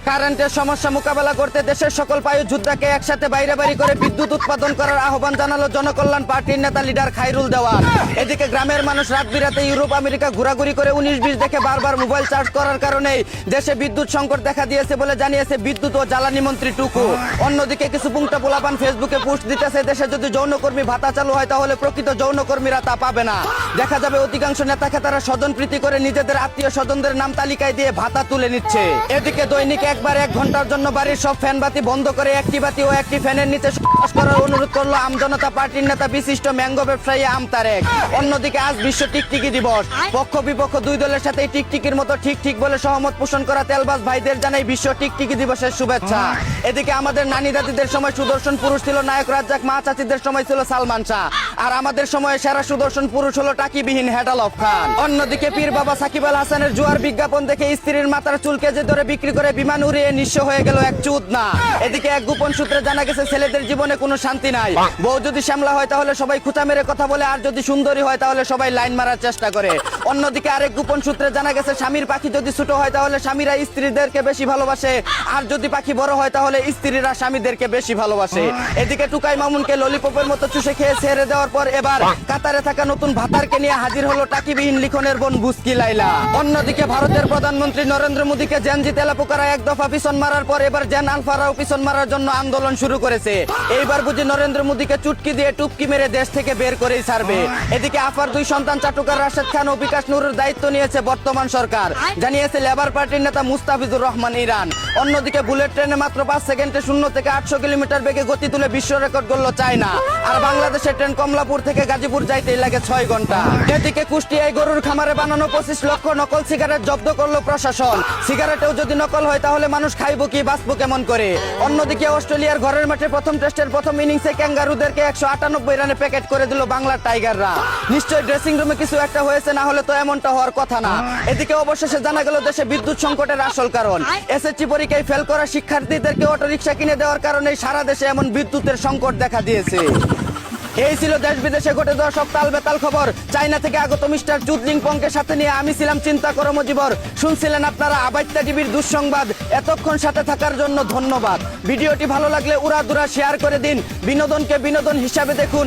কারেন্টের সমস্যা মোকাবেলা করতে দেশের সকল বায়ু যোদ্ধাকে একসাথে বাইরে বাড়ি করে বিদ্যুৎ উৎপাদন করার আহ্বান জানালো জনকল্যাণ পার্টির নেতা লিডার খায়রুল দেওয়ান। এদিকে গ্রামের মানুষ রাত বিরাতে ইউরোপ আমেরিকা ঘোরাঘুরি করে 19-20 দেখে বারবার মোবাইল চার্জ করার কারণে দেশে বিদ্যুৎ সংকট দেখা দিয়েছে বলে জানিয়েছে বিদ্যুৎ ও জ্বালানি মন্ত্রী টুকু। অন্যদিকে কিছু পুংটা পোলাপান ফেসবুকে পোস্ট দিতেছে দেশে যদি যৌনকর্মী ভাতা চালু হয় তাহলে প্রকৃত যৌনকর্মীরা তা পাবে না। দেখা যাবে অধিকাংশ নেতা খেতারা স্বজনপ্রীতি করে নিজেদের আত্মীয় স্বজনদের নাম তালিকায় দিয়ে ভাতা তুলে নিচ্ছে। এদিকে দৈনিক একবার 1 ঘন্টার জন্য বাড়ির সব ফ্যান বাতি বন্ধ করে একটি বাতি ও একটি ফ্যানের নিচে বসবাস করার অনুরোধ করলো আমজনতা পার্টির নেতা বিশিষ্ট ম্যাঙ্গো ব্যবসায়ী আম তারেক। অন্যদিকে আজ বিশ্ব টিকটিকি দিবস। পক্ষ বিপক্ষ দুই দলের সাথে টিকটিকির মতো ঠিক বলে সহমত পোষণ করা তেলবাজ ভাইদের জানাই বিশ্ব টিকটিকি দিবসের শুভেচ্ছা। এদিকে আমাদের নানি দাদিদের সময় সুদর্শন পুরুষ ছিল নায়ক রাজ্জাক, মা চাচিদের সময় ছিল সালমান শাহ, আর আমাদের সময়ে সেরা সুদর্শন পুরুষ হলো টাকিবিহীন হেডাল অফ খান। অন্যদিকে পীর বাবা সাকিব আল হাসানের জুয়ার বিজ্ঞাপন দেখে স্ত্রীর মাথার চুল কেজে ধরে বিক্রি করে বিমান উড়িয়ে নিঃস্ব হয়ে গেল এক চুদনা। এদিকে এক গোপন সূত্রে জানা গেছে ছেলেদের জীবনে কোনো শান্তি নাই। বউ যদি শ্যামলা হয় তাহলে সবাই খুঁচা মেরে কথা বলে, আর যদি সুন্দরী হয় তাহলে সবাই লাইন মারার চেষ্টা করে। অন্যদিকে আরেক গোপন সূত্রে জানা গেছে স্বামীর পাখি যদি ছোট হয় তাহলে স্বামীরা স্ত্রীদেরকে বেশি ভালোবাসে, আর যদি পাখি বড় হয় তাহলে স্ত্রীরা স্বামীদেরকে বেশি ভালোবাসে। এদিকে টুকাই মামুনকে ললিপপের মতো চুষে খেয়ে ছেড়ে দেওয়ার পর এবার কাতারে থাকা নতুন ভাতারকে নিয়ে হাজির হলো টাকিবিহীন লিখনের বোন বুস্কি লাইলা। অন্যদিকে ভারতের প্রধানমন্ত্রী নরেন্দ্র মোদীকে জেনজি তেলাপোকারা এক দফা পিছন মারার পর এবার জেন আলফারাও পিছন মারার জন্য আন্দোলন শুরু করেছে। এইবার বুঝি নরেন্দ্র মোদীকে চুটকি দিয়ে টুপকি মেরে দেশ থেকে বের করেই ছাড়বে। এদিকে আফার 2 সন্তান চাটুকার রাশেদ খান ও বিকাশ নুরের দায়িত্ব নিয়েছে বর্তমান সরকার, জানিয়েছে লেবার পার্টির নেতা মুস্তাফিজুর রহমান ইরান। অন্যদিকে বুলেট ট্রেনে মাত্র 5 সেকেন্ডে 0 থেকে 800 কিলোমিটার বেগে গতি তুলে বিশ্ব রেকর্ড করলো চায়না, আর বাংলাদেশের ট্রেন কমলাপুর থেকে গাজীপুর যাইতেই লাগে 6 ঘন্টা। এদিকে কুষ্টিয়ায় গরুর খামারে বানানো 25 লক্ষ নকল সিগারেট জব্দ করলো প্রশাসন। সিগারেটেও যদি নকল হয় তাহলে মানুষ খাইবো কি বাঁচবো কেমন করে। অন্যদিকে অস্ট্রেলিয়ার ঘরের মাঠে প্রথম টেস্টের প্রথম ইনিংসে ক্যাঙ্গারুদেরকে 198 রানে প্যাকেট করে দিল বাংলার টাইগাররা। নিশ্চয়ই ড্রেসিং রুমে কিছু একটা হয়েছে, না হলে তো এমনটা হওয়ার কথা না। এদিকে অবশেষে জানা গেল দেশে বিদ্যুৎ সংকটের আসল কারণ। এসএসসি পরীক্ষায় ফেল করা শিক্ষার্থীদেরকে অটোরিকশা কিনে দেওয়ার কারণে সারা দেশে এমন বিদ্যুতের সংকট দেখা দিয়েছে। এই ছিল দেশ বিদেশে ঘটে যাওয়া সব তালবেতাল খবর। চায়না থেকে আগত মিস্টার চুদলিং পংকে সাথে নিয়ে আমি ছিলাম চিন্তা করো মজিবর। শুনছিলেন আপনারা আবাইত্যা টিভির দুঃসংবাদ। এতক্ষণ সাথে থাকার জন্য ধন্যবাদ। ভিডিওটি ভালো লাগলে উড়াদুরা শেয়ার করে দিন। বিনোদনকে বিনোদন হিসাবে দেখুন।